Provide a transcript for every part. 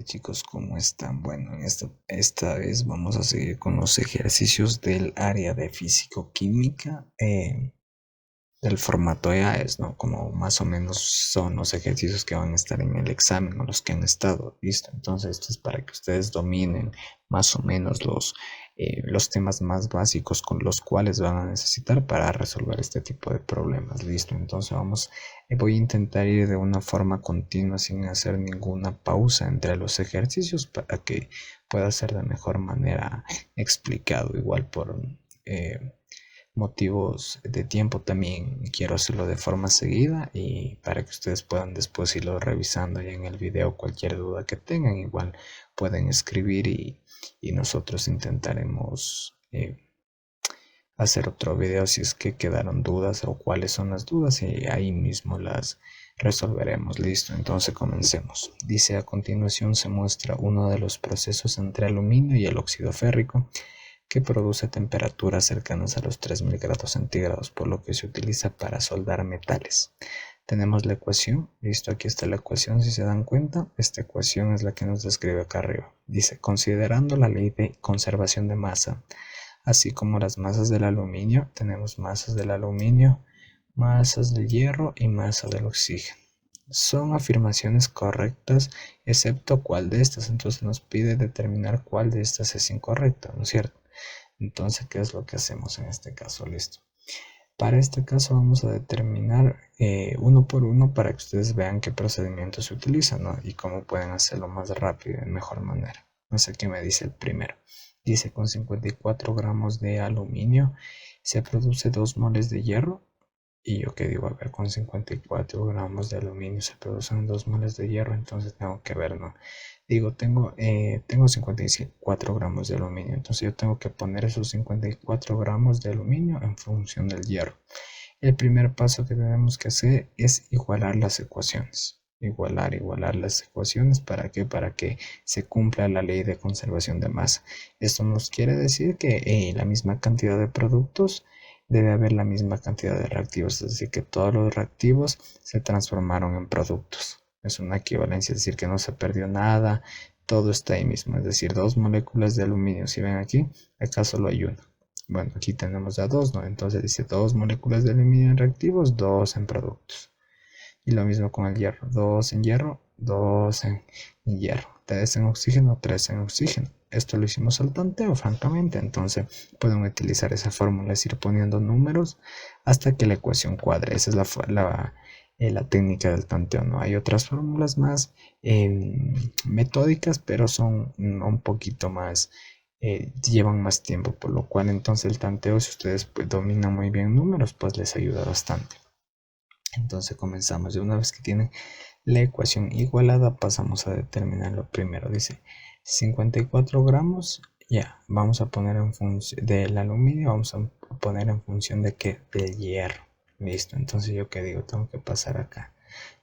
tal, chicos? ¿Cómo están? Bueno, esta vez vamos a seguir con los ejercicios del área de físico-química del formato EAES, ¿no? Como más o menos son los ejercicios que van a estar en el examen o los que han estado, ¿listo? Entonces esto es para que ustedes dominen más o menos los temas más básicos con los cuales van a necesitar para resolver este tipo de problemas, ¿listo? Entonces voy a intentar ir de una forma continua sin hacer ninguna pausa entre los ejercicios para que pueda ser de mejor manera explicado, igual por motivos de tiempo también quiero hacerlo de forma seguida y para que ustedes puedan después irlo revisando ya en el video. Cualquier duda que tengan igual pueden escribir y nosotros intentaremos hacer otro video si es que quedaron dudas o cuáles son las dudas y ahí mismo las resolveremos. Listo, entonces comencemos. Dice: a continuación se muestra uno de los procesos entre aluminio y el óxido férrico que produce temperaturas cercanas a los 3000 grados centígrados, por lo que se utiliza para soldar metales. Tenemos la ecuación, listo, aquí está la ecuación. Si se dan cuenta, esta ecuación es la que nos describe acá arriba. Dice: considerando la ley de conservación de masa, así como las masas del aluminio, tenemos masas del aluminio, masas del hierro y masa del oxígeno. Son afirmaciones correctas, excepto cuál de estas. Entonces nos pide determinar cuál de estas es incorrecta, ¿no es cierto? Entonces, ¿qué es lo que hacemos en este caso? Listo. Para este caso vamos a determinar uno por uno para que ustedes vean qué procedimiento se utiliza, ¿no? Y cómo pueden hacerlo más rápido y de mejor manera. No sé qué me dice el primero. Dice: con 54 gramos de aluminio se produce 2 moles de hierro. Y yo qué digo, a ver, con 54 gramos de aluminio se producen 2 moles de hierro, entonces tengo que ver, ¿no? Digo, tengo 54 gramos de aluminio, entonces yo tengo que poner esos 54 gramos de aluminio en función del hierro. El primer paso que tenemos que hacer es igualar las ecuaciones. Igualar las ecuaciones. ¿Para qué? Para que se cumpla la ley de conservación de masa. Esto nos quiere decir que la misma cantidad de productos debe haber la misma cantidad de reactivos, es decir, que todos los reactivos se transformaron en productos. Es una equivalencia, es decir, que no se perdió nada, todo está ahí mismo, es decir, 2 moléculas de aluminio. Si ven aquí, acá solo hay una. Bueno, aquí tenemos a 2, ¿no? Entonces dice 2 moléculas de aluminio en reactivos, 2 en productos. Y lo mismo con el hierro, 2 en hierro, 2 en hierro, 3 en oxígeno, 3 en oxígeno. Esto lo hicimos al tanteo, francamente. Entonces pueden utilizar esa fórmula, es ir poniendo números hasta que la ecuación cuadre. Esa es la técnica del tanteo, ¿no? Hay otras fórmulas más metódicas, pero son un poquito más, llevan más tiempo, por lo cual entonces el tanteo, si ustedes pues, dominan muy bien números, pues les ayuda bastante. Entonces comenzamos. De una vez que tienen la ecuación igualada, pasamos a determinar lo primero. Dice 54 gramos. Ya, vamos a poner en función del aluminio, vamos a poner en función de qué, del hierro. Listo, entonces yo qué digo, tengo que pasar acá.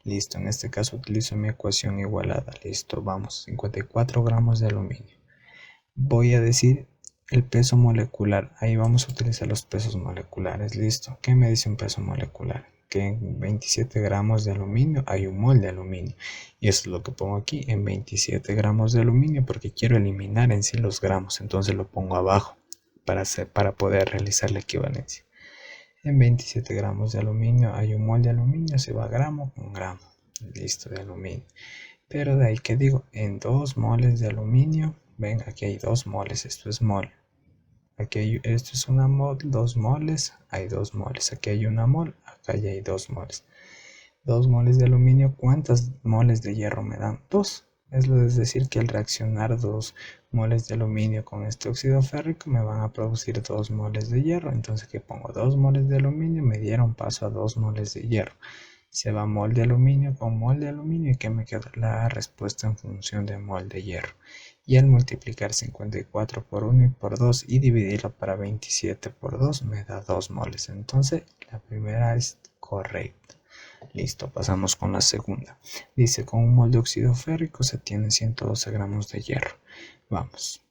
Listo, en este caso utilizo mi ecuación igualada. Listo, vamos, 54 gramos de aluminio. Voy a decir el peso molecular. Ahí vamos a utilizar los pesos moleculares. Listo, ¿qué me dice un peso molecular? Que en 27 gramos de aluminio hay un mol de aluminio. Y eso es lo que pongo aquí, en 27 gramos de aluminio, porque quiero eliminar en sí los gramos. Entonces lo pongo abajo para poder realizar la equivalencia. En 27 gramos de aluminio hay un mol de aluminio, se va gramo con gramo. Listo, de aluminio. Pero de ahí que digo, en 2 moles de aluminio, ven, aquí hay 2 moles, esto es mol. Aquí esto es una mol, 2 moles, hay 2 moles. Aquí hay una mol, acá ya hay 2 moles. 2 moles de aluminio, ¿cuántas moles de hierro me dan? 2. Es decir, que al reaccionar 2 moles de aluminio con este óxido férrico me van a producir 2 moles de hierro. Entonces, ¿qué pongo? 2 moles de aluminio me dieron paso a 2 moles de hierro. Se va mol de aluminio con mol de aluminio y que me queda la respuesta en función de mol de hierro. Y al multiplicar 54 por 1 y por 2 y dividirlo para 27 por 2 me da 2 moles. Entonces la primera es correcta. Listo, pasamos con la segunda. Dice: con un mol de óxido férrico se tiene 112 gramos de hierro. Vamos.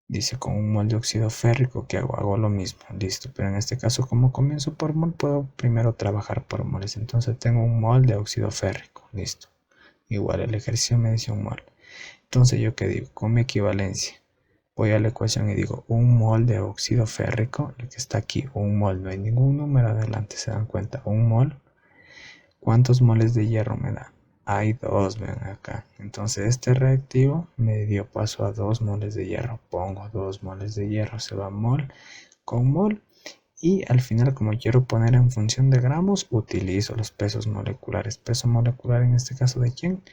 Dice: con un mol de óxido férrico, ¿qué hago? Hago lo mismo, listo. Pero en este caso, como comienzo por mol, puedo primero trabajar por moles. Entonces tengo un mol de óxido férrico, listo. Igual el ejercicio me dice un mol. Entonces, ¿yo qué digo? Con mi equivalencia, voy a la ecuación y digo, un mol de óxido férrico, el que está aquí, un mol, no hay ningún número adelante, ¿se dan cuenta? Un mol. ¿Cuántos moles de hierro me da? Hay 2, ven acá. Entonces este reactivo me dio paso a 2 moles de hierro. Pongo 2 moles de hierro, se va mol con mol. Y al final, como quiero poner en función de gramos, utilizo los pesos moleculares. Peso molecular en este caso, ¿de quién?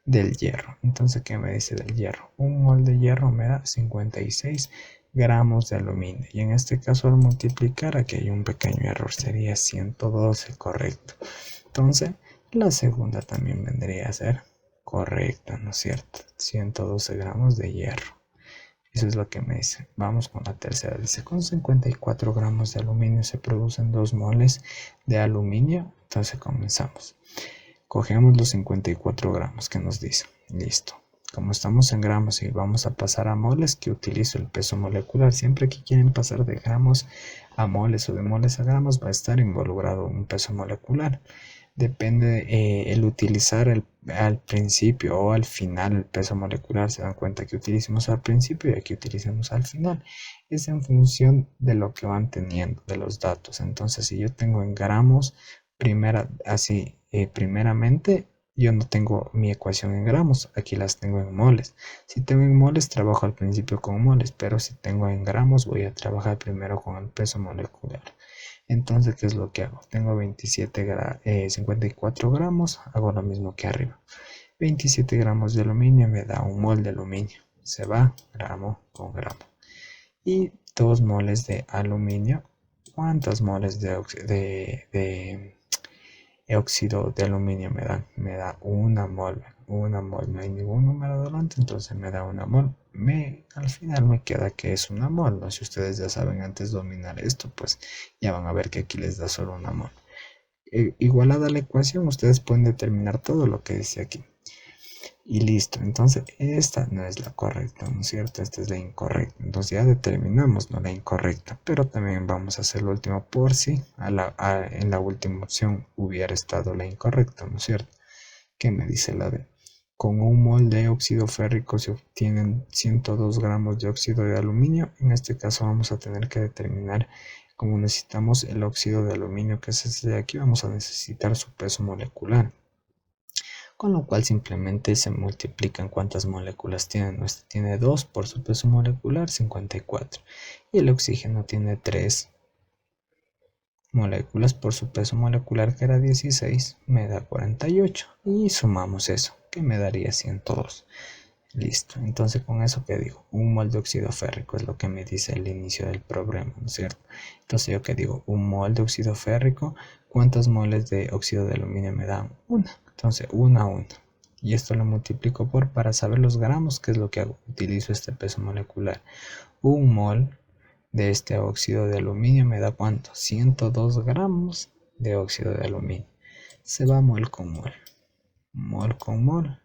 Del hierro. Entonces, ¿qué me dice del hierro? Un mol de hierro me da 56 gramos de aluminio. Y en este caso, al multiplicar, aquí hay un pequeño error, sería 112, correcto. Entonces, la segunda también vendría a ser correcta, ¿no es cierto? 112 gramos de hierro. Eso es lo que me dice. Vamos con la tercera. Dice, con 54 gramos de aluminio se producen 2 moles de aluminio. Entonces comenzamos. Cogemos los 54 gramos que nos dice. Listo. Como estamos en gramos y vamos a pasar a moles, que utilizo el peso molecular. Siempre que quieren pasar de gramos a moles o de moles a gramos, va a estar involucrado un peso molecular. Depende el utilizar al principio o al final el peso molecular. Se dan cuenta que utilicemos al principio y aquí utilicemos al final. Es en función de lo que van teniendo, de los datos. Entonces, si yo tengo en gramos, primeramente, yo no tengo mi ecuación en gramos. Aquí las tengo en moles. Si tengo en moles, trabajo al principio con moles. Pero si tengo en gramos, voy a trabajar primero con el peso molecular. Entonces, ¿qué es lo que hago? Tengo 54 gramos, hago lo mismo que arriba. 27 gramos de aluminio me da un mol de aluminio. Se va gramo con gramo. Y 2 moles de aluminio. ¿Cuántos moles de óxido de aluminio me dan? Me da una mol. Una mol, no hay ningún número adelante, entonces me da una mol. Al final me queda que es una mol, ¿no? Si ustedes ya saben antes dominar esto, pues ya van a ver que aquí les da solo una mol. Igualada a la ecuación, ustedes pueden determinar todo lo que dice aquí. Y listo, entonces esta no es la correcta, ¿no es cierto? Esta es la incorrecta. Entonces ya determinamos, no la incorrecta, pero también vamos a hacer lo último por si en la última opción hubiera estado la incorrecta, ¿no es cierto? ¿Qué me dice la D? Con un mol de óxido férrico se obtienen 102 gramos de óxido de aluminio. En este caso vamos a tener que determinar, como necesitamos el óxido de aluminio que es este de aquí, vamos a necesitar su peso molecular. Con lo cual simplemente se multiplican cuántas moléculas tienen. Este tiene 2 por su peso molecular, 54. Y el oxígeno tiene 3 moléculas por su peso molecular, que era 16, me da 48. Y sumamos eso, que me daría 102. Listo. Entonces, con eso, ¿qué digo? Un mol de óxido férrico es lo que me dice el inicio del problema, ¿no es cierto? Entonces, ¿yo qué digo? Un mol de óxido férrico, ¿cuántos moles de óxido de aluminio me dan? Una. Entonces, una a una. Y esto lo multiplico para saber los gramos, ¿qué es lo que hago? Utilizo este peso molecular. Un mol de este óxido de aluminio me da ¿cuánto? 102 gramos de óxido de aluminio. Se va mol con mol. Mol con mol.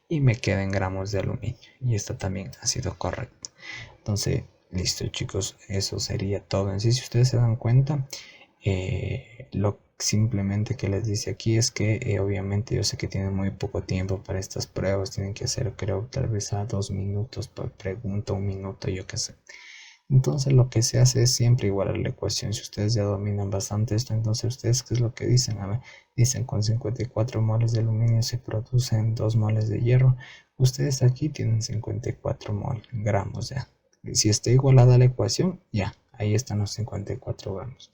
Y me queda en gramos de aluminio. Y esto también ha sido correcto. Entonces, listo chicos, eso sería todo en sí. Si ustedes se dan cuenta, lo simplemente que les dice aquí es que obviamente yo sé que tienen muy poco tiempo para estas pruebas. Tienen que hacer, creo, tal vez a 2 minutos por pregunta, 1 minuto, yo qué sé. Entonces lo que se hace es siempre igualar la ecuación. Si ustedes ya dominan bastante esto, entonces ustedes, ¿qué es lo que dicen? A ver, dicen con 54 moles de aluminio se producen 2 moles de hierro. Ustedes aquí tienen 54 gramos ya. Si está igualada la ecuación, ya, ahí están los 54 gramos.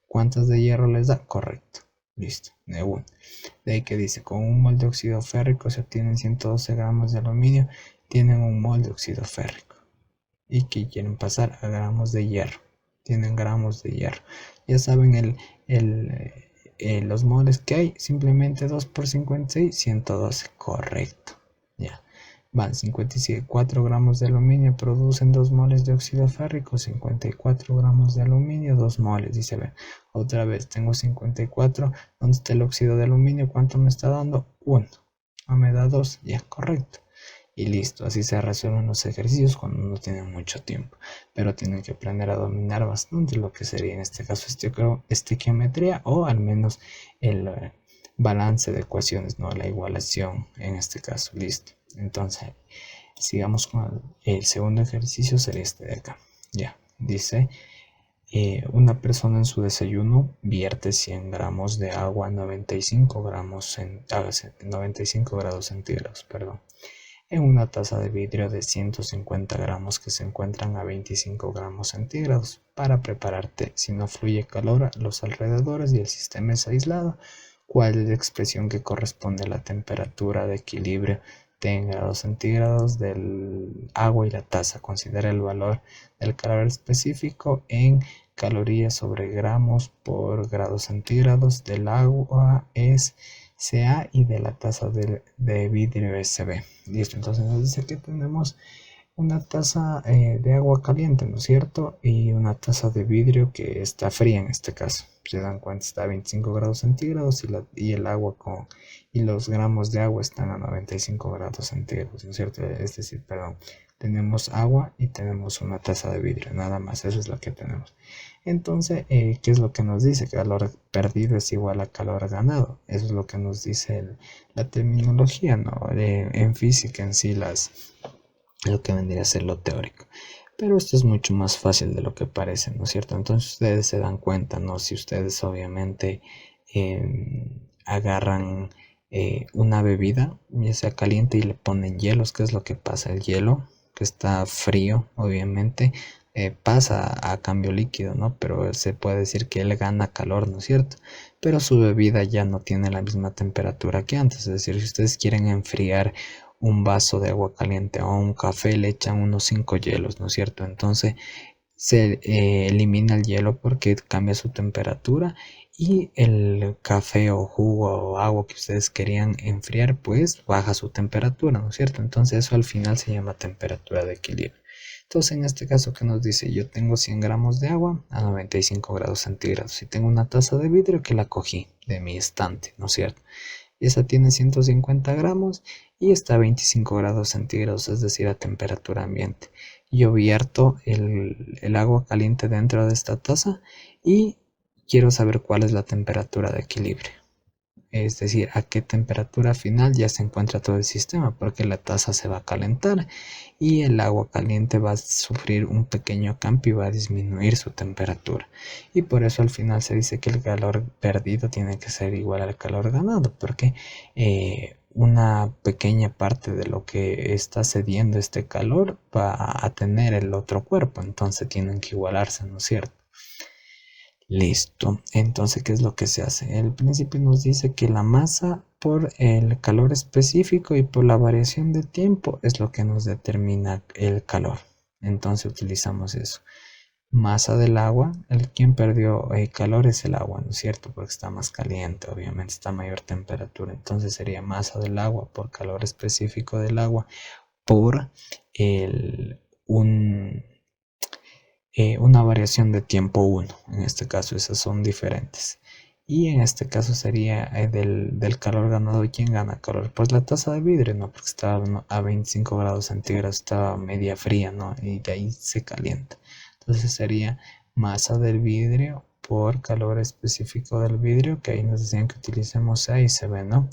¿Cuántas de hierro les da? Correcto. Listo, de 1. De ahí que dice, con un mol de óxido férrico se obtienen 112 gramos de aluminio, tienen un mol de óxido férrico. Y que quieren pasar a gramos de hierro. Tienen gramos de hierro. Ya saben los moles que hay. Simplemente 2 por 56, 112. Correcto. Ya. Van 54 gramos de aluminio. Producen 2 moles de óxido férrico. 54 gramos de aluminio. 2 moles. Dice, ve. Otra vez. Tengo 54. ¿Dónde está el óxido de aluminio? ¿Cuánto me está dando? 1. Me da 2. Ya, correcto. Y listo, así se resuelven los ejercicios cuando no tienen mucho tiempo, pero tienen que aprender a dominar bastante lo que sería en este caso estequiometría o al menos el balance de ecuaciones, no la igualación en este caso. Listo, Entonces, sigamos con el segundo ejercicio, sería este de acá. Ya, dice, una persona en su desayuno vierte 100 gramos de agua a 95 grados centígrados, perdón, en una taza de vidrio de 150 gramos que se encuentran a 25 gramos centígrados. Para preparar té, si no fluye calor a los alrededores y el sistema es aislado, ¿cuál es la expresión que corresponde a la temperatura de equilibrio T en grados centígrados del agua y la taza? Considera el valor del calor específico en calorías sobre gramos por grados centígrados del agua es CA y de la taza de vidrio SB. Listo, entonces nos dice que tenemos una taza de agua caliente, ¿no es cierto? Y una taza de vidrio que está fría en este caso. Se dan cuenta, está a 25 grados centígrados y el agua y los gramos de agua están a 95 grados centígrados, ¿no es cierto? Es decir, perdón, tenemos agua y tenemos una taza de vidrio, nada más, eso es lo que tenemos. Entonces, ¿qué es lo que nos dice? Calor perdido es igual a calor ganado. Eso es lo que nos dice la terminología, ¿no? En física en sí, lo que vendría a ser lo teórico. Pero esto es mucho más fácil de lo que parece, ¿no es cierto? Entonces ustedes se dan cuenta, ¿no? Si ustedes obviamente agarran una bebida, ya sea caliente, y le ponen hielos, ¿qué es lo que pasa? El hielo, que está frío, obviamente, pasa a cambio líquido, ¿no? Pero se puede decir que él gana calor, ¿no es cierto? Pero su bebida ya no tiene la misma temperatura que antes. Es decir, si ustedes quieren enfriar un vaso de agua caliente o un café, le echan unos 5 hielos, ¿no es cierto? Entonces se elimina el hielo porque cambia su temperatura y el café o jugo o agua que ustedes querían enfriar pues baja su temperatura, ¿no es cierto? Entonces eso al final se llama temperatura de equilibrio. Entonces en este caso que nos dice, yo tengo 100 gramos de agua a 95 grados centígrados y tengo una taza de vidrio que la cogí de mi estante, ¿no es cierto? Esa tiene 150 gramos y está a 25 grados centígrados, es decir, a temperatura ambiente. Yo vierto el agua caliente dentro de esta taza y quiero saber cuál es la temperatura de equilibrio. Es decir, a qué temperatura final ya se encuentra todo el sistema, porque la taza se va a calentar y el agua caliente va a sufrir un pequeño cambio y va a disminuir su temperatura. Y por eso al final se dice que el calor perdido tiene que ser igual al calor ganado, porque una pequeña parte de lo que está cediendo este calor va a tener el otro cuerpo, entonces tienen que igualarse, ¿no es cierto? Listo. Entonces, ¿qué es lo que se hace? El principio nos dice que la masa por el calor específico y por la variación de tiempo es lo que nos determina el calor. Entonces utilizamos eso. Masa del agua, quien perdió calor es el agua, ¿no es cierto? Porque está más caliente, obviamente está a mayor temperatura. Entonces sería masa del agua por calor específico del agua por el, un, una variación de tiempo 1. En este caso esas son diferentes. Y en este caso sería del calor ganado. ¿Y quién gana calor? Pues la taza de vidrio, ¿no? Porque está a 25 grados centígrados, está media fría, ¿no? Y de ahí se calienta. Entonces sería masa del vidrio por calor específico del vidrio, que ahí nos decían que utilicemos A y CB, ¿no?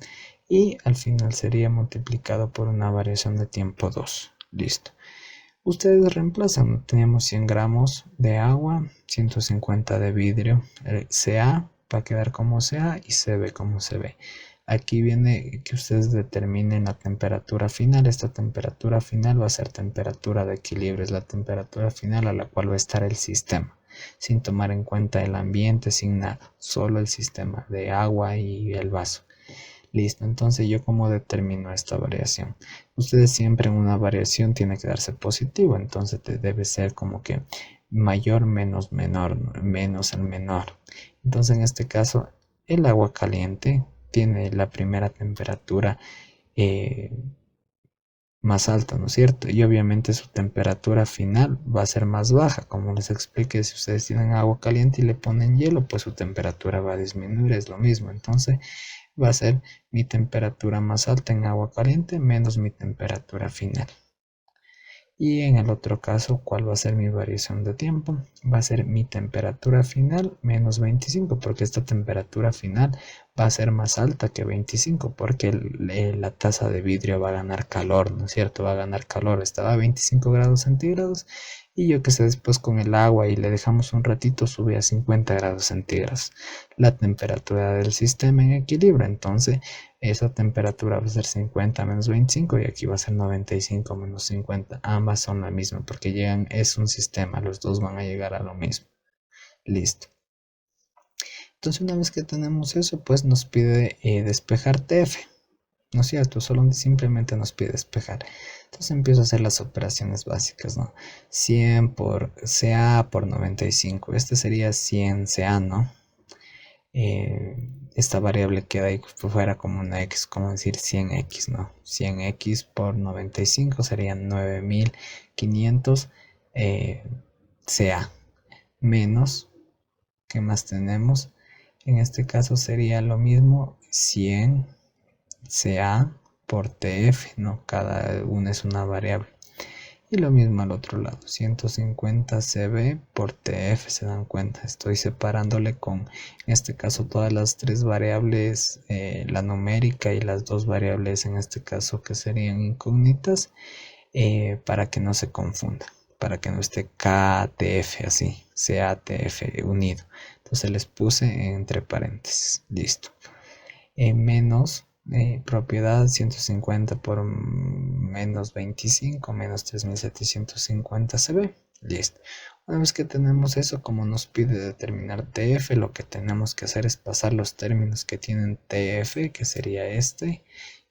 Y al final sería multiplicado por una variación de tiempo 2. Listo. Ustedes reemplazan, teníamos 100 gramos de agua, 150 de vidrio, CA va a quedar como CA y CB como CB. Aquí viene que ustedes determinen la temperatura final. Esta temperatura final va a ser temperatura de equilibrio, es la temperatura final a la cual va a estar el sistema, sin tomar en cuenta el ambiente, sin nada, solo el sistema de agua y el vaso. Listo, entonces yo cómo determino esta variación. Ustedes siempre en una variación tiene que darse positivo, entonces debe ser como que mayor menos menor, menos el menor. Entonces en este caso el agua caliente tiene la primera temperatura más alta, ¿no es cierto? Y obviamente su temperatura final va a ser más baja. Como les expliqué, si ustedes tienen agua caliente y le ponen hielo, pues su temperatura va a disminuir, es lo mismo. Entonces va a ser mi temperatura más alta en agua caliente menos mi temperatura final. Y en el otro caso, ¿cuál va a ser mi variación de tiempo? Va a ser mi temperatura final menos 25, porque esta temperatura final va a ser más alta que 25 porque la taza de vidrio va a ganar calor, ¿no es cierto? Va a ganar calor, estaba a 25 grados centígrados y yo que sé, después con el agua y le dejamos un ratito sube a 50 grados centígrados la temperatura del sistema en equilibrio. Entonces esa temperatura va a ser 50 menos 25 y aquí va a ser 95 menos 50. Ambas son la misma porque llegan, es un sistema, los dos van a llegar a lo mismo. Listo. Entonces una vez que tenemos eso, pues nos pide despejar TF, ¿no es cierto? Solo simplemente nos pide despejar. Entonces empiezo a hacer las operaciones básicas, ¿no? 100 por CA por 95. Este sería 100 CA, ¿no? Esta variable queda ahí fuera como una X, como decir 100X, ¿no? 100X por 95 serían 9500 CA menos, ¿qué más tenemos? En este caso sería lo mismo 100 CA por TF, ¿no? Cada una es una variable. Y lo mismo al otro lado, 150 CB por TF, se dan cuenta. Estoy separándole con, en este caso, todas las tres variables, la numérica y las dos variables, en este caso, que serían incógnitas, para que no se confunda, para que no esté KTF así, CATF unido. Entonces les puse entre paréntesis, listo. Menos propiedad 150 por menos 25 menos 3750 CB. Listo. Una vez que tenemos eso, como nos pide determinar TF, lo que tenemos que hacer es pasar los términos que tienen TF, que sería este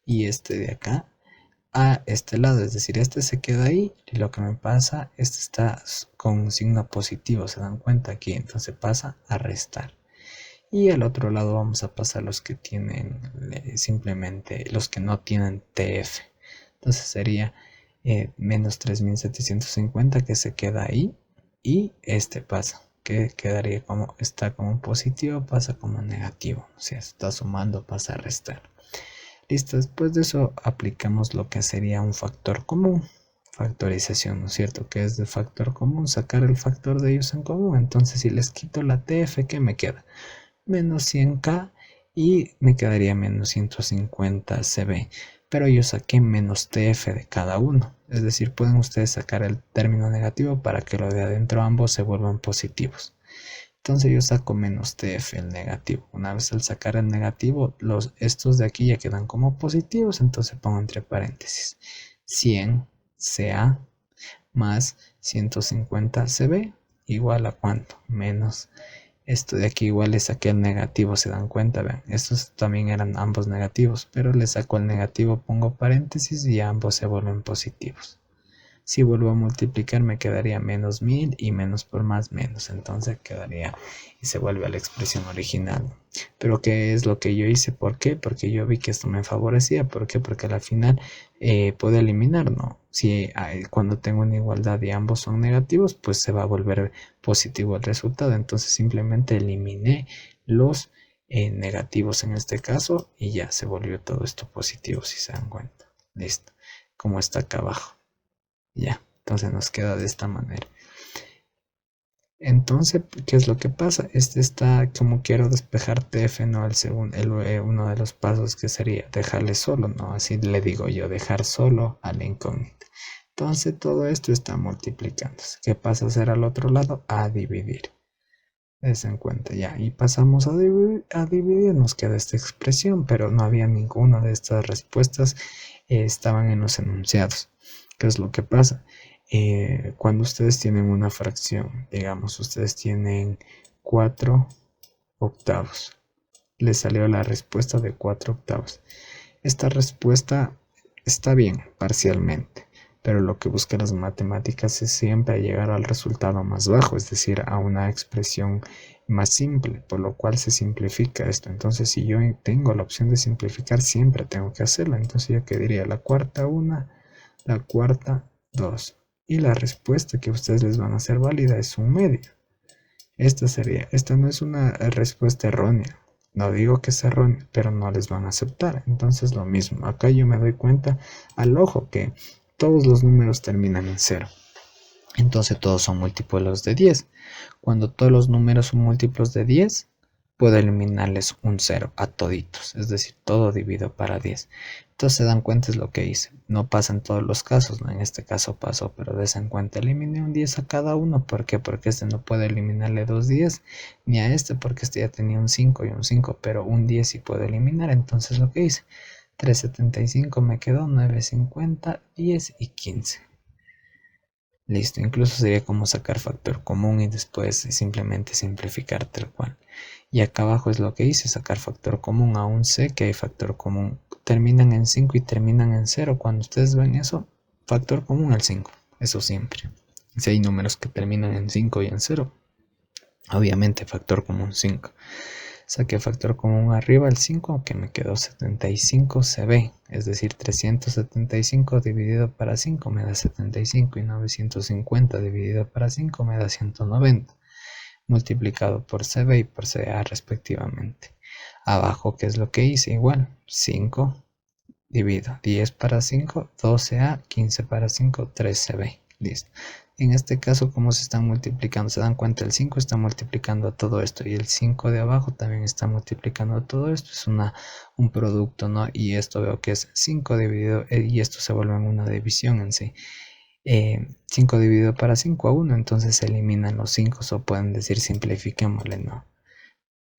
y este de acá, a este lado, es decir, este se queda ahí y lo que me pasa, este está con un signo positivo, se dan cuenta aquí, entonces pasa a restar. Y al otro lado vamos a pasar los que tienen simplemente los que no tienen TF. Entonces sería menos 3750 que se queda ahí y este pasa, que quedaría como, está como positivo, pasa como negativo. O sea, está sumando, pasa a restar. Listo, después de eso aplicamos lo que sería un factor común. Factorización, ¿no es cierto? Que es de factor común, sacar el factor de ellos en común. Entonces si les quito la TF, ¿qué me queda? Menos 100K y me quedaría menos 150 CB, pero yo saqué menos TF de cada uno, es decir, pueden ustedes sacar el término negativo para que lo de adentro ambos se vuelvan positivos. Entonces yo saco menos TF el negativo. Una vez al sacar el negativo, estos de aquí ya quedan como positivos, entonces pongo entre paréntesis 100 CA más 150 CB igual a cuánto, menos esto de aquí igual le saqué el negativo, se dan cuenta, vean, estos también eran ambos negativos, pero le saco el negativo, pongo paréntesis y ambos se vuelven positivos. Si vuelvo a multiplicar me quedaría menos 1000 y menos por más menos, entonces quedaría y se vuelve a la expresión original. Pero ¿qué es lo que yo hice? ¿Por qué? Porque yo vi que esto me favorecía. ¿Por qué? Porque al final puedo eliminar, ¿no? Si cuando tengo una igualdad y ambos son negativos, pues se va a volver positivo el resultado. Entonces simplemente eliminé los negativos en este caso y ya se volvió todo esto positivo, si se dan cuenta. Listo. Como está acá abajo. Ya, entonces nos queda de esta manera. Entonces, ¿qué es lo que pasa? Este está como quiero despejar TF, ¿no? Uno de los pasos que sería dejarle solo, ¿no? Así le digo yo, dejar solo a la incógnita. Entonces todo esto está multiplicándose. ¿Qué pasa a hacer al otro lado? A dividir. Des en cuenta ya. Y pasamos a dividir, nos queda esta expresión, pero no había ninguna de estas respuestas, estaban en los enunciados. ¿Qué es lo que pasa? Cuando ustedes tienen una fracción, digamos, ustedes tienen 4 octavos. Les salió la respuesta de 4 octavos. Esta respuesta está bien, parcialmente, pero lo que buscan las matemáticas es siempre llegar al resultado más bajo, es decir, a una expresión más simple, por lo cual se simplifica esto. Entonces, si yo tengo la opción de simplificar, siempre tengo que hacerla. Entonces, yo que diría la cuarta 1, la cuarta 2. Y la respuesta que ustedes les van a hacer válida es un medio. Esta no es una respuesta errónea. No digo que es errónea, pero no les van a aceptar. Entonces lo mismo. Acá yo me doy cuenta al ojo que todos los números terminan en 0. Entonces todos son múltiplos de 10. Cuando todos los números son múltiplos de 10, puedo eliminarles un 0 a toditos, es decir, todo dividido para 10. Entonces se dan cuenta es lo que hice. No pasa en todos los casos, ¿no? En este caso pasó, pero des en cuenta, eliminé un 10 a cada uno. ¿Por qué? Porque este no puede eliminarle dos 10, ni a este porque este ya tenía un 5 y un 5, pero un 10 sí puedo eliminar. Entonces lo que hice, 375 me quedó, 950, 10 y 15. Listo, incluso sería como sacar factor común y después simplemente simplificar tal cual. Y acá abajo es lo que hice, sacar factor común. Aún sé que hay factor común. Terminan en 5 y terminan en 0. Cuando ustedes ven eso, factor común al 5. Eso siempre. Si hay números que terminan en 5 y en 0, obviamente factor común 5. Saqué factor común arriba el 5, que me quedó 75 CB, es decir, 375 dividido para 5 me da 75 y 950 dividido para 5 me da 190, multiplicado por CB y por CA respectivamente. Abajo, ¿qué es lo que hice? Igual, 5 divido 10 para 5, 12A, 15 para 5, 13B. Listo. En este caso, ¿cómo se están multiplicando? Se dan cuenta, el 5 está multiplicando a todo esto y el 5 de abajo también está multiplicando a todo esto. Es un producto, ¿no? Y esto veo que es 5 dividido, y esto se vuelve en una división en sí. 5 dividido para 5 a 1, entonces se eliminan los 5 o pueden decir simplifiquémosle, ¿no?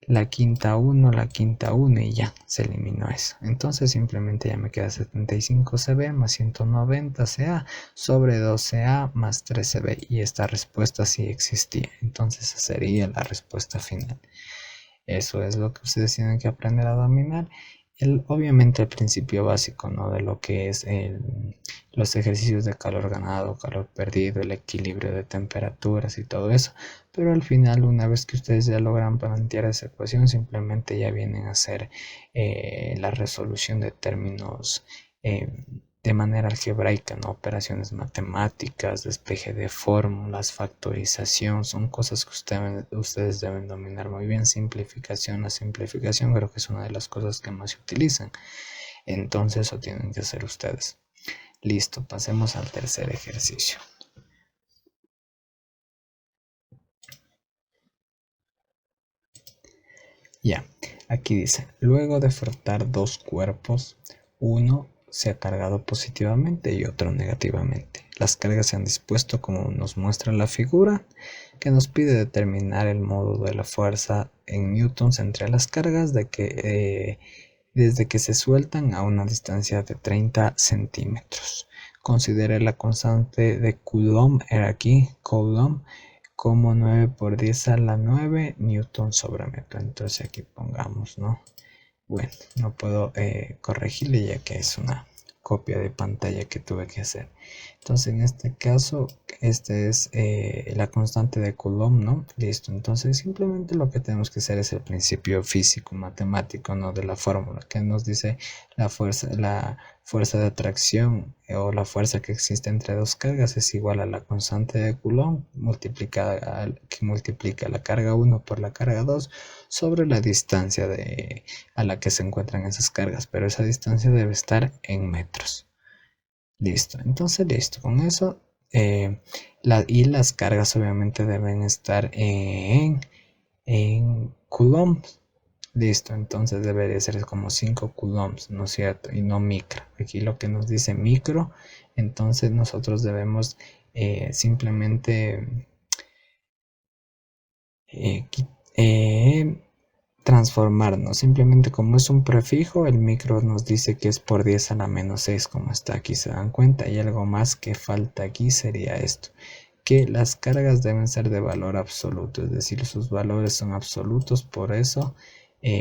La quinta 1, la quinta 1 y ya, se eliminó eso. Entonces simplemente ya me queda 75 CB más 190 CA sobre 12A más 13B y esta respuesta sí existía. Entonces esa sería la respuesta final. Eso es lo que ustedes tienen que aprender a dominar. Obviamente el principio básico, ¿no? De lo que es los ejercicios de calor ganado, calor perdido, el equilibrio de temperaturas y todo eso. Pero al final, una vez que ustedes ya logran plantear esa ecuación, simplemente ya vienen a hacer la resolución de términos de manera algebraica, ¿no? Operaciones matemáticas, despeje de fórmulas, factorización, son cosas que ustedes deben dominar muy bien. Simplificación, la simplificación creo que es una de las cosas que más se utilizan. Entonces eso tienen que hacer ustedes. Listo, pasemos al tercer ejercicio. Ya, aquí dice, luego de frotar dos cuerpos, uno se ha cargado positivamente y otro negativamente. Las cargas se han dispuesto como nos muestra la figura, que nos pide determinar el modo de la fuerza en newtons entre las cargas desde que se sueltan a una distancia de 30 centímetros. Considere la constante de Coulomb, era aquí, Coulomb, como 9 por 10 a la 9 newton sobre metro. Entonces aquí pongamos, ¿no? Bueno, no puedo corregirle ya que es una copia de pantalla que tuve que hacer. Entonces en este caso, este es la constante de Coulomb, ¿no? Listo, entonces simplemente lo que tenemos que hacer es el principio físico, matemático, ¿no? De la fórmula que nos dice la fuerza de atracción o la fuerza que existe entre dos cargas es igual a la constante de Coulomb que multiplica la carga 1 por la carga 2 sobre la distancia a la que se encuentran esas cargas, pero esa distancia debe estar en metros. Listo, entonces listo, con eso y las cargas obviamente deben estar en coulombs. Listo, entonces debería ser como 5 coulombs, ¿no es cierto? Y no micro. Aquí lo que nos dice micro, entonces nosotros debemos simplemente transformarnos. Simplemente como es un prefijo, el micro nos dice que es por 10 a la menos 6, como está aquí, se dan cuenta. Y algo más que falta aquí sería esto, que las cargas deben ser de valor absoluto, es decir, sus valores son absolutos, por eso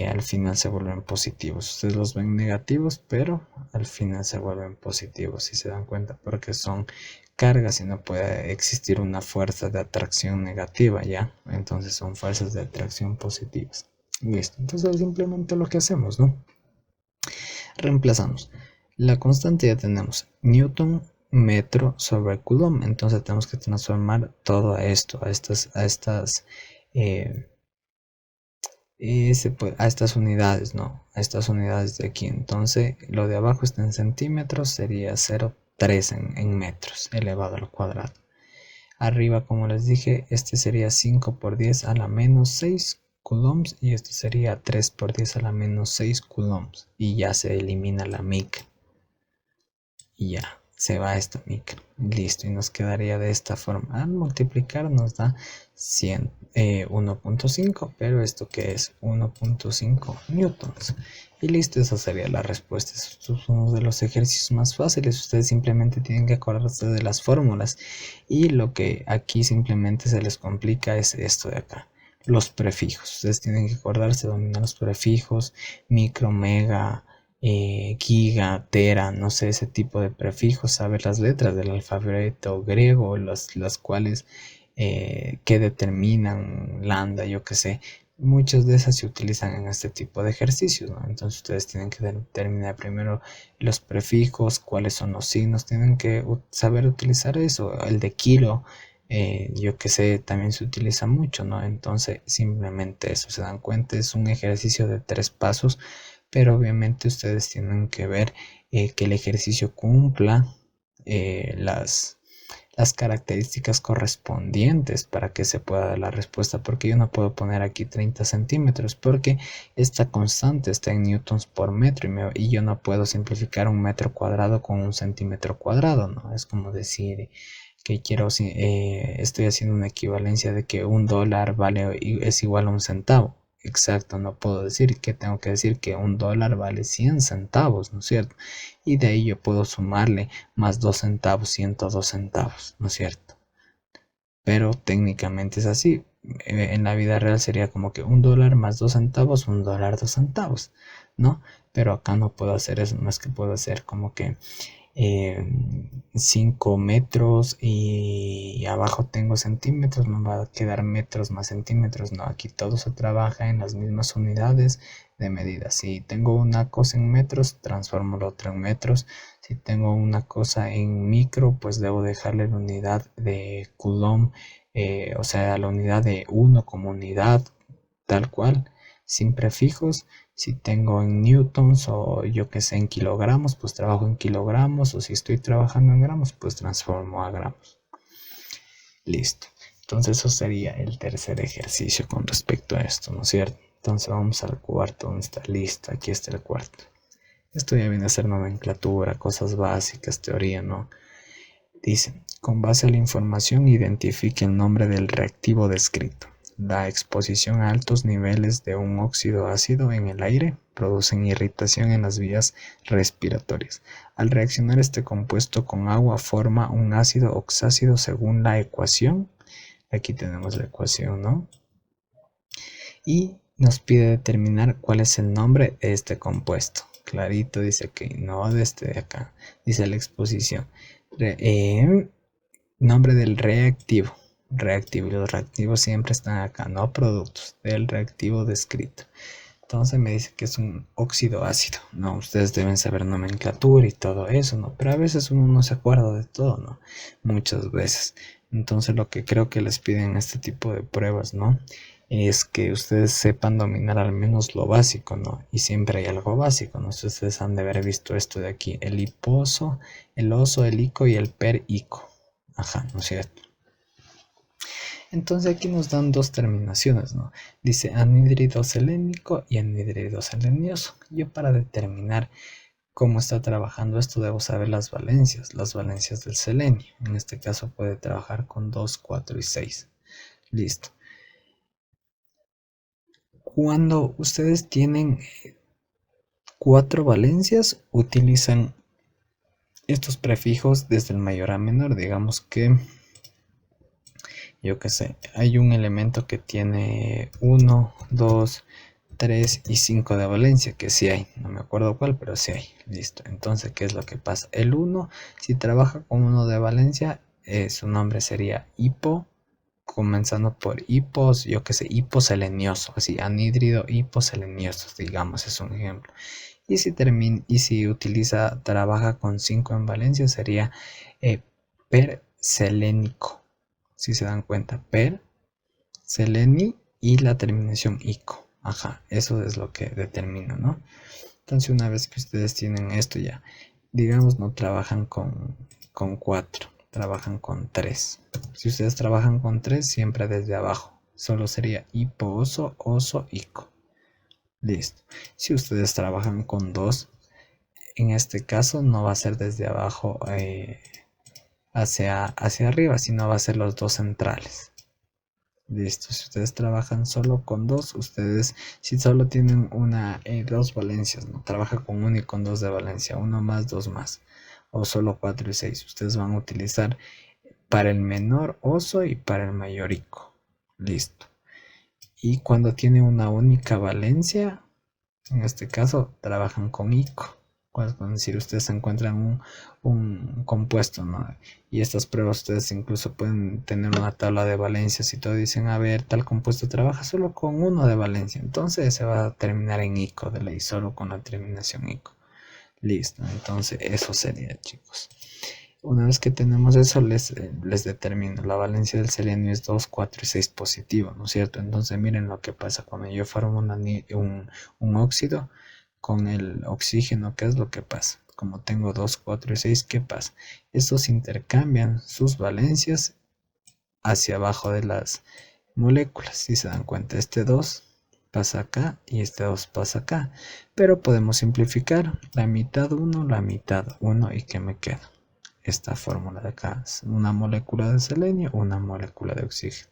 al final se vuelven positivos. Ustedes los ven negativos, pero al final se vuelven positivos, si se dan cuenta, porque son cargas y no puede existir una fuerza de atracción negativa, ¿ya? Entonces son fuerzas de atracción positivas. Listo, entonces simplemente lo que hacemos, ¿no? Reemplazamos. La constante ya tenemos Newton metro sobre Coulomb, entonces tenemos que transformar todo a esto, a estas a estas unidades, ¿no? A estas unidades de aquí. Entonces lo de abajo está en centímetros, sería 0,3 en metros elevado al cuadrado. Arriba, como les dije, este sería 5 por 10 a la menos 6 coulombs y esto sería 3 por 10 a la menos 6 coulombs y ya se elimina la micra y ya se va esta micra, listo, y nos quedaría de esta forma. Al multiplicar nos da 1.5, pero esto que es 1.5 newtons. Y listo, esa sería la respuesta. Estos son uno de los ejercicios más fáciles. Ustedes simplemente tienen que acordarse de las fórmulas. Y lo que aquí simplemente se les complica es esto de acá. Los prefijos. Ustedes tienen que acordarse, dominar los prefijos, micro, mega, giga, tera, no sé, ese tipo de prefijos, saber las letras del alfabeto griego, las cuales que determinan lambda, yo que sé. Muchas de esas se utilizan en este tipo de ejercicios, ¿no? Entonces ustedes tienen que determinar primero los prefijos, cuáles son los signos, tienen que saber utilizar eso. El de kilo, yo que sé, también se utiliza mucho, ¿no? Entonces simplemente eso, se dan cuenta, es un ejercicio de 3 pasos, pero obviamente ustedes tienen que ver que el ejercicio cumpla las características correspondientes para que se pueda dar la respuesta, porque yo no puedo poner aquí 30 centímetros porque esta constante está en newtons por metro y yo no puedo simplificar un metro cuadrado con un centímetro cuadrado, ¿no? Es como decir que estoy haciendo una equivalencia de que $1 es igual a un centavo. Exacto, no puedo decir que tengo que decir que $1 vale 100 centavos, ¿no es cierto? Y de ahí yo puedo sumarle más 2 centavos, 102 centavos, ¿no es cierto? Pero técnicamente es así. En la vida real sería como que $1 más 2 centavos, $1, 2 centavos, ¿no? Pero acá no puedo hacer eso, más que puedo hacer como que 5 metros y abajo tengo centímetros, me va a quedar metros más centímetros. No, aquí todo se trabaja en las mismas unidades de medida. Si tengo una cosa en metros, transformo la otra en metros. Si tengo una cosa en micro, pues debo dejarle la unidad de coulomb, o sea, la unidad de 1 como unidad, tal cual, sin prefijos. Si tengo en newtons o yo que sé en kilogramos, pues trabajo en kilogramos, o si estoy trabajando en gramos, pues transformo a gramos. Listo. Entonces eso sería el tercer ejercicio con respecto a esto, ¿no es cierto? Entonces vamos al cuarto, donde está listo. Aquí está el cuarto. Esto ya viene a ser nomenclatura, cosas básicas, teoría, ¿no? Dice, con base a la información identifique el nombre del reactivo descrito. La exposición a altos niveles de un óxido ácido en el aire producen irritación en las vías respiratorias. Al reaccionar este compuesto con agua forma un ácido oxácido según la ecuación. Aquí tenemos la ecuación, ¿no? Y nos pide determinar cuál es el nombre de este compuesto. Clarito dice que no desde de acá. Dice la exposición. Nombre del reactivo. Reactivo. Y los reactivos siempre están acá, no productos del reactivo descrito. Entonces me dice que es un óxido ácido. No, ustedes deben saber nomenclatura y todo eso, ¿no? Pero a veces uno no se acuerda de todo, ¿no? Muchas veces. Entonces lo que creo que les piden en este tipo de pruebas, ¿no? Es que ustedes sepan dominar al menos lo básico, ¿no? Y siempre hay algo básico, ¿no? Ustedes han de haber visto esto de aquí. El hiposo, el oso, el ico y el perico. Ajá, ¿no es cierto? Entonces aquí nos dan dos terminaciones, ¿no? Dice anhídrido selénico y anhídrido selenioso. Yo para determinar cómo está trabajando esto debo saber las valencias del selenio. En este caso puede trabajar con 2, 4 y 6. Listo. Cuando ustedes tienen 4 valencias, utilizan estos prefijos desde el mayor a menor. Digamos que yo qué sé, hay un elemento que tiene 1, 2, 3 y 5 de valencia, que sí hay, no me acuerdo cuál, pero sí hay. Listo, entonces, ¿qué es lo que pasa? El 1, si trabaja con 1 de valencia, su nombre sería hipo, comenzando por hipos, yo que sé, hiposelenioso, así, anhídrido hiposelenioso, digamos, es un ejemplo. Y si trabaja con 5 en valencia, sería perselénico. Si se dan cuenta, seleni y la terminación ico. Ajá, eso es lo que determina, ¿no? Entonces una vez que ustedes tienen esto ya, digamos no trabajan con 4, trabajan con 3. Si ustedes trabajan con 3, siempre desde abajo. Solo sería hipo, oso, oso, ico. Listo. Si ustedes trabajan con dos, en este caso no va a ser desde abajo hacia arriba, sino va a ser los dos centrales. Listo, si ustedes trabajan solo con dos, ustedes si solo tienen dos valencias, no trabaja con uno y con dos de valencia, uno más, dos más, o solo 4 y 6, ustedes van a utilizar para el menor oso y para el mayor ico. Listo. Y cuando tiene una única valencia, en este caso trabajan con ico. Es decir, ustedes encuentran un compuesto, ¿no? Y estas pruebas ustedes incluso pueden tener una tabla de valencias y todo. Dicen, a ver, tal compuesto trabaja solo con uno de valencia. Entonces se va a terminar en ico de ley, solo con la terminación ico. Listo, entonces eso sería, chicos. Una vez que tenemos eso, les determino. La valencia del selenio es 2, 4 y 6 positivo, ¿no es cierto? Entonces miren lo que pasa cuando yo formo un óxido con el oxígeno. ¿Qué es lo que pasa? Como tengo 2, 4 y 6, ¿qué pasa? Estos intercambian sus valencias hacia abajo de las moléculas. Si se dan cuenta, este 2 pasa acá y este 2 pasa acá. Pero podemos simplificar la mitad 1, la mitad 1 y ¿qué me queda? Esta fórmula de acá, una molécula de selenio, una molécula de oxígeno.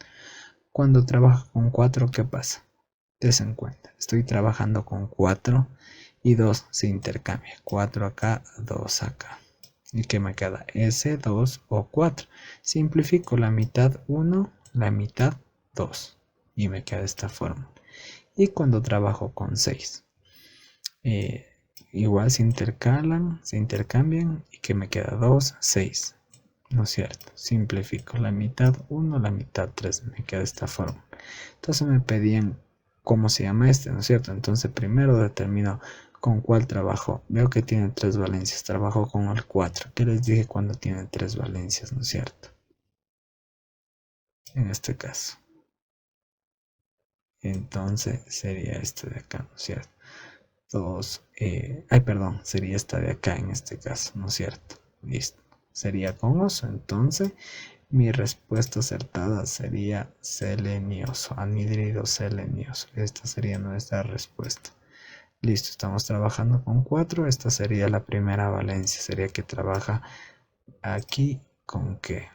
Cuando trabajo con 4, ¿qué pasa? Tengan en cuenta, estoy trabajando con 4 y 2 se intercambia. 4 acá, 2 acá. ¿Y qué me queda? S, 2 o 4. Simplifico la mitad 1, la mitad 2. Y me queda esta fórmula. Y cuando trabajo con 6, igual se intercambian y que me queda 2, 6. ¿No es cierto? Simplifico la mitad 1, la mitad 3, me queda esta forma. Entonces me pedían cómo se llama este, ¿no es cierto? Entonces primero determino con cuál trabajo. Veo que tiene 3 valencias, trabajo con el 4. ¿Qué les dije cuando tiene 3 valencias, no es cierto? En este caso. Entonces sería este de acá, ¿no es cierto? 2, perdón, sería esta de acá en este caso, ¿no es cierto? Listo. Sería con oso, entonces mi respuesta acertada sería selenioso, anhídrido selenioso. Esta sería nuestra respuesta. Listo, estamos trabajando con 4. Esta sería la primera valencia. Sería que trabaja aquí con qué.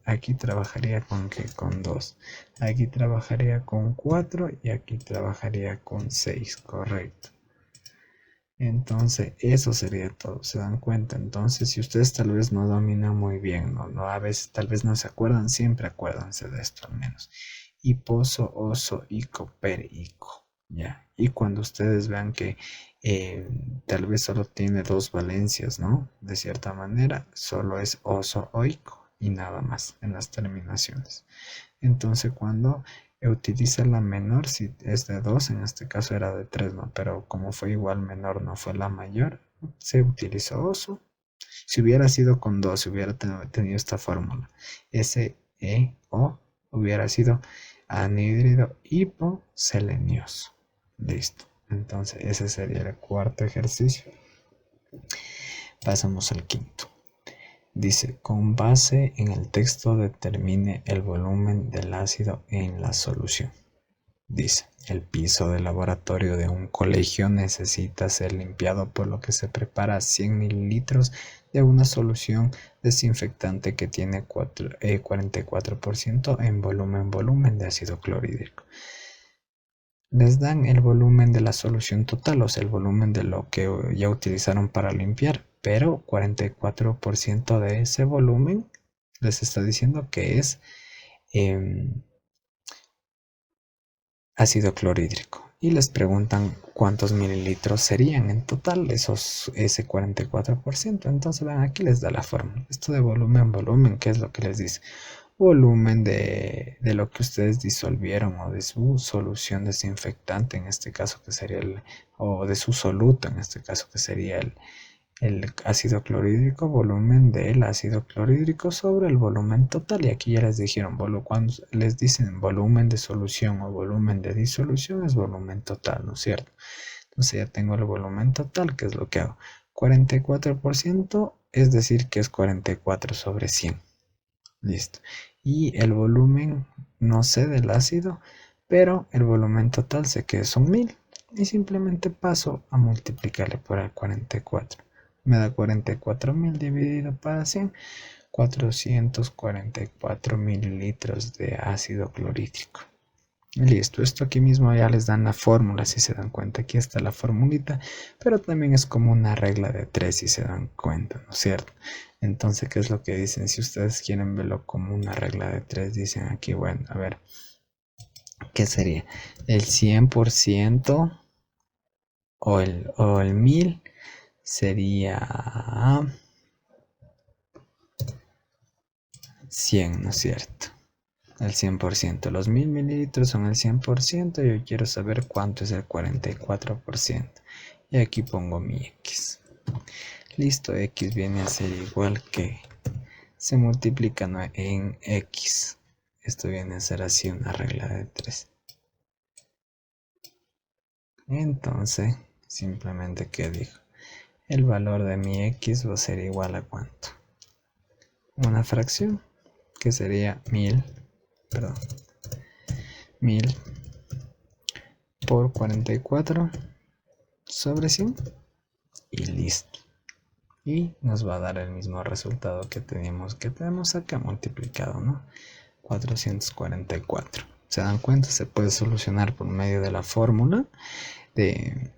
Aquí trabajaría con qué, con 2. Aquí trabajaría con 4 y aquí trabajaría con 6, correcto. Entonces, eso sería todo, ¿se dan cuenta? Entonces, si ustedes tal vez no dominan muy bien, a veces tal vez no se acuerdan, siempre acuérdense de esto al menos. Hiposo, oso, ico, per, ico, ¿ya? Y cuando ustedes vean que tal vez solo tiene dos valencias, ¿no? De cierta manera, solo es oso o ico y nada más en las terminaciones. Entonces, cuando utiliza la menor, si es de 2, en este caso era de 3, ¿no? Pero como fue igual menor, no fue la mayor, se utilizó oso. Si hubiera sido con 2, si hubiera tenido esta fórmula, SeO hubiera sido anhídrido hiposelenioso. Listo. Entonces, ese sería el cuarto ejercicio. Pasamos al quinto. Dice, con base en el texto determine el volumen del ácido en la solución. Dice, el piso del laboratorio de un colegio necesita ser limpiado, por lo que se prepara 100 mililitros de una solución desinfectante que tiene 44% en volumen de ácido clorhídrico. Les dan el volumen de la solución total, o sea, el volumen de lo que ya utilizaron para limpiar, pero 44% de ese volumen les está diciendo que es ácido clorhídrico. Y les preguntan cuántos mililitros serían en total ese 44%. Entonces, ven, aquí les da la fórmula. Esto de volumen, ¿qué es lo que les dice? Volumen de lo que ustedes disolvieron o de su solución desinfectante, en este caso que sería o de su soluto, en este caso que sería el ácido clorhídrico, volumen del ácido clorhídrico sobre el volumen total. Y aquí ya les dijeron, cuando les dicen volumen de solución o volumen de disolución, es volumen total, ¿no es cierto? Entonces ya tengo el volumen total, que es lo que hago. 44%, es decir que es 44 sobre 100. Listo. Y el volumen no sé del ácido, pero el volumen total sé que son 1000 y simplemente paso a multiplicarle por el 44. Me da 44.000 dividido para 100, 444 mililitros de ácido clorhídrico. Listo, esto aquí mismo ya les dan la fórmula, si se dan cuenta, aquí está la formulita, pero también es como una regla de 3 si se dan cuenta, ¿no es cierto? Entonces, ¿qué es lo que dicen? Si ustedes quieren verlo como una regla de 3, dicen aquí, bueno, a ver, ¿qué sería? El 100% o el 1000 sería 100, ¿no es cierto? El 100%. Los 1000 mililitros son el 100%. Yo quiero saber cuánto es el 44%. Y aquí pongo mi X. Listo, X viene a ser igual que se multiplica en X. Esto viene a ser así una regla de 3. Entonces, simplemente, ¿qué digo? El valor de mi X va a ser igual a ¿cuánto? Una fracción, que sería 1000 por 44 sobre 100 y listo. Y nos va a dar el mismo resultado que tenemos acá multiplicado, ¿no? 444. ¿Se dan cuenta? Se puede solucionar por medio de la fórmula de,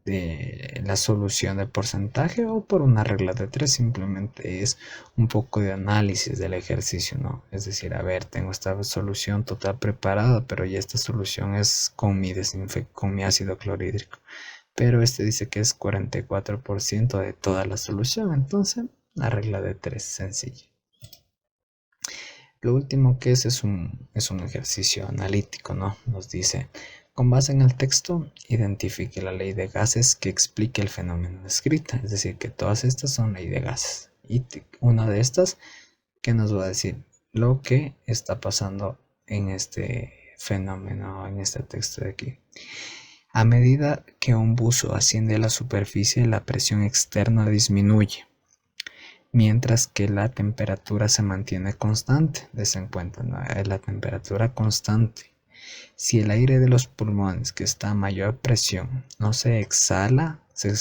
de la solución de porcentaje o por una regla de 3. Simplemente es un poco de análisis del ejercicio, ¿no? Es decir, a ver, tengo esta solución total preparada, pero ya esta solución es con mi ácido clorhídrico. Pero este dice que es 44% de toda la solución, entonces la regla de 3 sencilla. Lo último que es un ejercicio analítico, ¿no? Nos dice, con base en el texto, identifique la ley de gases que explique el fenómeno descrito. Es decir, que todas estas son ley de gases. Y una de estas, ¿qué nos va a decir? Lo que está pasando en este fenómeno, en este texto de aquí. A medida que un buzo asciende a la superficie, la presión externa disminuye, mientras que la temperatura se mantiene constante. Dense en cuenta, ¿no? La temperatura constante. Si el aire de los pulmones, que está a mayor presión, no se exhala, se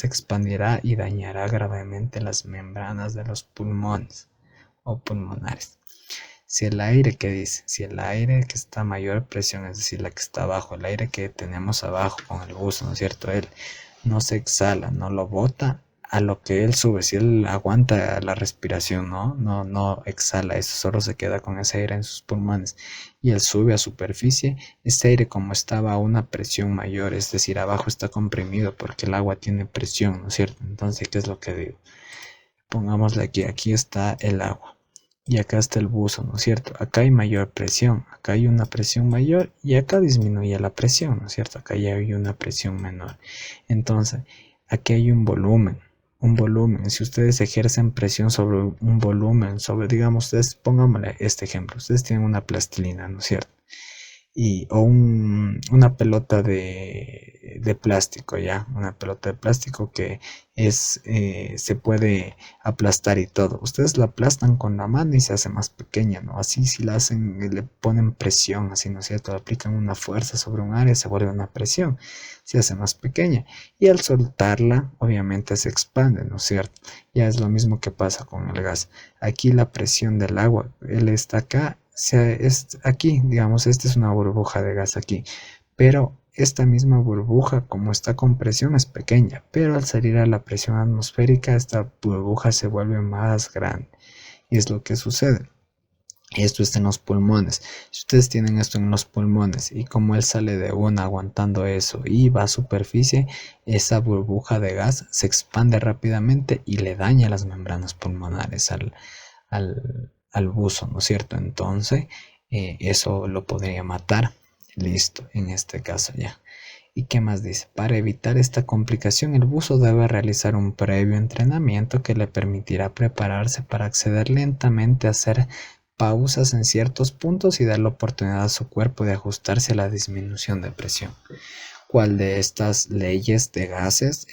expandirá y dañará gravemente las membranas de los pulmones o pulmonares. Si el aire que está a mayor presión, es decir, la que está abajo, el aire que tenemos abajo con el buzo, ¿no es cierto? Él no se exhala, no lo bota a lo que él sube. Si él aguanta la respiración, no exhala eso, solo se queda con ese aire en sus pulmones y él sube a superficie. Ese aire, como estaba a una presión mayor, es decir, abajo está comprimido porque el agua tiene presión, ¿no es cierto? Entonces, ¿qué es lo que digo? Pongámosle aquí está el agua. Y acá está el buzo, ¿no es cierto? Acá hay mayor presión, acá hay una presión mayor y acá disminuye la presión, ¿no es cierto? Acá ya hay una presión menor. Entonces, aquí hay un volumen. Si ustedes ejercen presión sobre un volumen, digamos, ustedes, pongámosle este ejemplo, ustedes tienen una plastilina, ¿no es cierto? O una pelota de plástico, ya, una pelota de plástico que se puede aplastar y todo. Ustedes la aplastan con la mano y se hace más pequeña, ¿no? Así si la hacen, le ponen presión, así, ¿no es cierto? Aplican una fuerza sobre un área, se vuelve una presión, se hace más pequeña. Y al soltarla, obviamente se expande, ¿no es cierto? Ya es lo mismo que pasa con el gas. Aquí la presión del agua, él está acá, aquí, digamos, esta es una burbuja de gas aquí, pero esta misma burbuja, como está con presión, es pequeña, pero al salir a la presión atmosférica, esta burbuja se vuelve más grande. Y es lo que sucede. Esto está en los pulmones. Si ustedes tienen esto en los pulmones y como él sale de una aguantando eso y va a superficie, esa burbuja de gas se expande rápidamente y le daña las membranas pulmonares al buzo, ¿no es cierto? Entonces, eso lo podría matar. Listo, en este caso ya. ¿Y qué más dice? Para evitar esta complicación, el buzo debe realizar un previo entrenamiento que le permitirá prepararse para acceder lentamente a hacer pausas en ciertos puntos y dar la oportunidad a su cuerpo de ajustarse a la disminución de presión. ¿Cuál de estas leyes de gases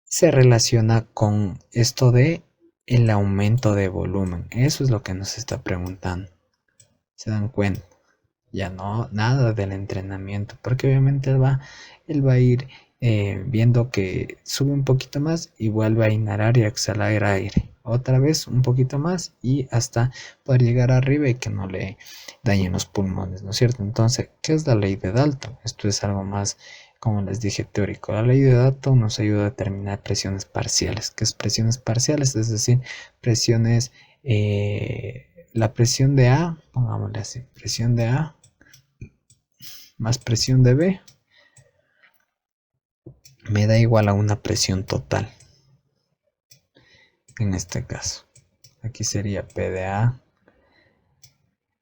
se relaciona con esto de el aumento de volumen? Eso es lo que nos está preguntando. ¿Se dan cuenta? Ya no, nada del entrenamiento, porque obviamente él va a ir viendo que sube un poquito más y vuelve a inhalar y a exhalar aire. Otra vez un poquito más y hasta poder llegar arriba y que no le dañen los pulmones, ¿no es cierto? Entonces, ¿qué es la ley de Dalton? Esto es algo más, como les dije, teórico. La ley de Dalton nos ayuda a determinar presiones parciales. ¿Qué es presiones parciales? Es decir, presiones, la presión de A, pongámosle así, presión de A más presión de B me da igual a una presión total. En este caso, aquí sería P de A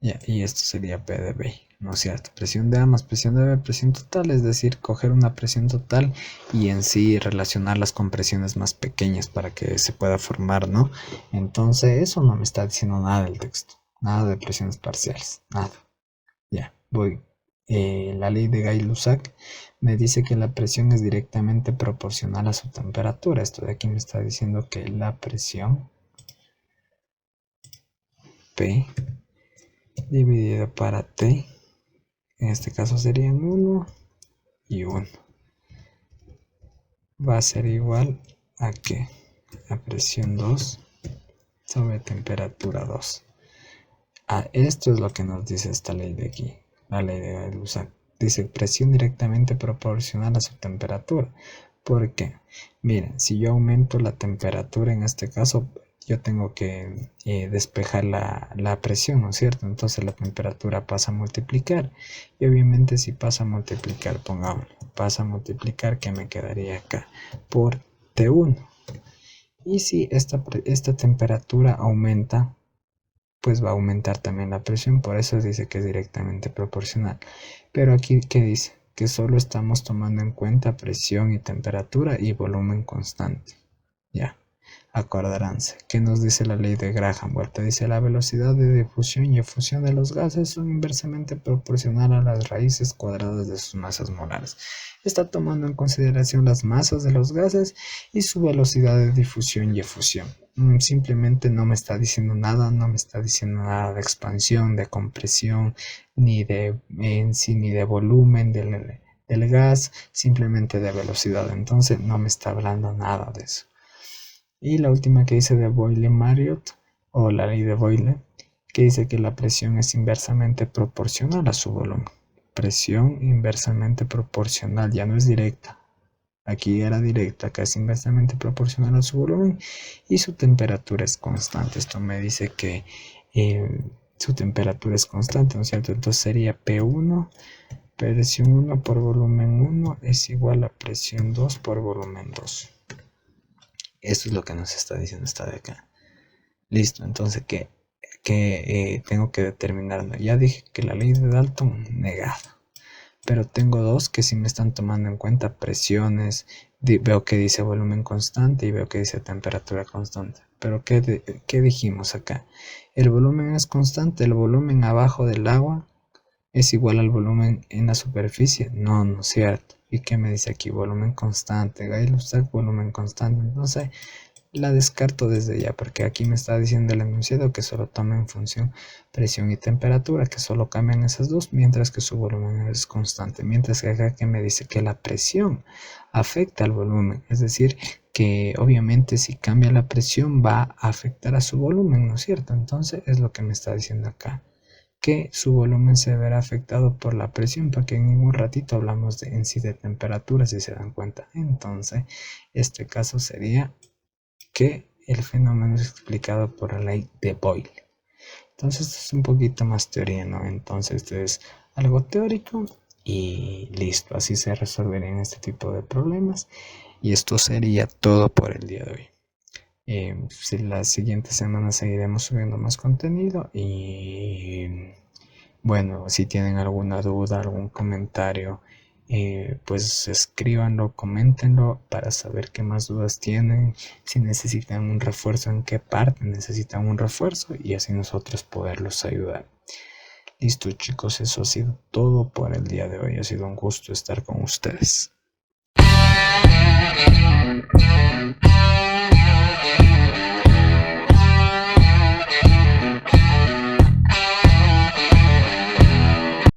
y esto sería P de B, ¿no es cierto? Presión de A más presión de B, presión total, es decir, coger una presión total y en sí relacionarlas con presiones más pequeñas para que se pueda formar, ¿no? Entonces, eso no me está diciendo nada del texto, nada de presiones parciales, nada. Ya, voy. La ley de Gay-Lussac me dice que la presión es directamente proporcional a su temperatura. Esto de aquí me está diciendo que la presión P dividido para T, en este caso serían 1 y 1, va a ser igual a que a presión 2 sobre temperatura 2. Esto es lo que nos dice esta ley de aquí, la ley de Gay-Lussac. Dice presión directamente proporcional a su temperatura. ¿Por qué? Miren, si yo aumento la temperatura, en este caso, yo tengo que despejar la presión, ¿no es cierto? Entonces la temperatura pasa a multiplicar. Y obviamente si pasa a multiplicar, pongámoslo, pasa a multiplicar, ¿qué me quedaría acá? Por T1. Y si esta temperatura aumenta, pues va a aumentar también la presión, por eso dice que es directamente proporcional. Pero aquí, ¿qué dice? Que solo estamos tomando en cuenta presión y temperatura y volumen constante. Ya, acordaránse. ¿Qué nos dice la ley de Graham? Vuelta dice la velocidad de difusión y efusión de los gases son inversamente proporcional a las raíces cuadradas de sus masas molares. Está tomando en consideración las masas de los gases y su velocidad de difusión y efusión. Simplemente no me está diciendo nada, no me está diciendo nada de expansión, de compresión, ni de en sí, ni de volumen del gas, simplemente de velocidad. Entonces no me está hablando nada de eso. Y la última que dice de Boyle-Marriott, o la ley de Boyle, que dice que la presión es inversamente proporcional a su volumen. Presión inversamente proporcional, ya no es directa. Aquí era directa, acá es inversamente proporcional a su volumen y su temperatura es constante. Esto me dice que su temperatura es constante, ¿no es cierto? Entonces sería P1, presión 1 por volumen 1 es igual a presión 2 por volumen 2. Esto es lo que nos está diciendo esta de acá. Listo, entonces, ¿qué tengo que determinar? No, ya dije que la ley de Dalton, negada. Pero tengo dos que sí me están tomando en cuenta presiones. Veo que dice volumen constante y veo que dice temperatura constante. Pero ¿qué dijimos acá? El volumen es constante, el volumen abajo del agua es igual al volumen en la superficie. No, no es cierto. ¿Y qué me dice aquí? Volumen constante. Gay-Lussac, volumen constante. Entonces la descarto desde ya porque aquí me está diciendo el enunciado que solo toma en función presión y temperatura, que solo cambian esas dos, mientras que su volumen es constante. Mientras que acá que me dice que la presión afecta al volumen, es decir, que obviamente si cambia la presión va a afectar a su volumen, ¿no es cierto? Entonces es lo que me está diciendo acá, que su volumen se verá afectado por la presión, porque en ningún ratito hablamos de en sí de temperatura, si se dan cuenta. Entonces, este caso sería que el fenómeno es explicado por la ley de Boyle. Entonces, esto es un poquito más teoría, ¿no? Entonces, esto es algo teórico y listo. Así se resolverían este tipo de problemas. Y esto sería todo por el día de hoy. Si la siguiente semana seguiremos subiendo más contenido y bueno, si tienen alguna duda, algún comentario, pues escríbanlo, coméntenlo para saber qué más dudas tienen, si necesitan un refuerzo, en qué parte necesitan un refuerzo y así nosotros poderlos ayudar. Listo, chicos, eso ha sido todo por el día de hoy. Ha sido un gusto estar con ustedes.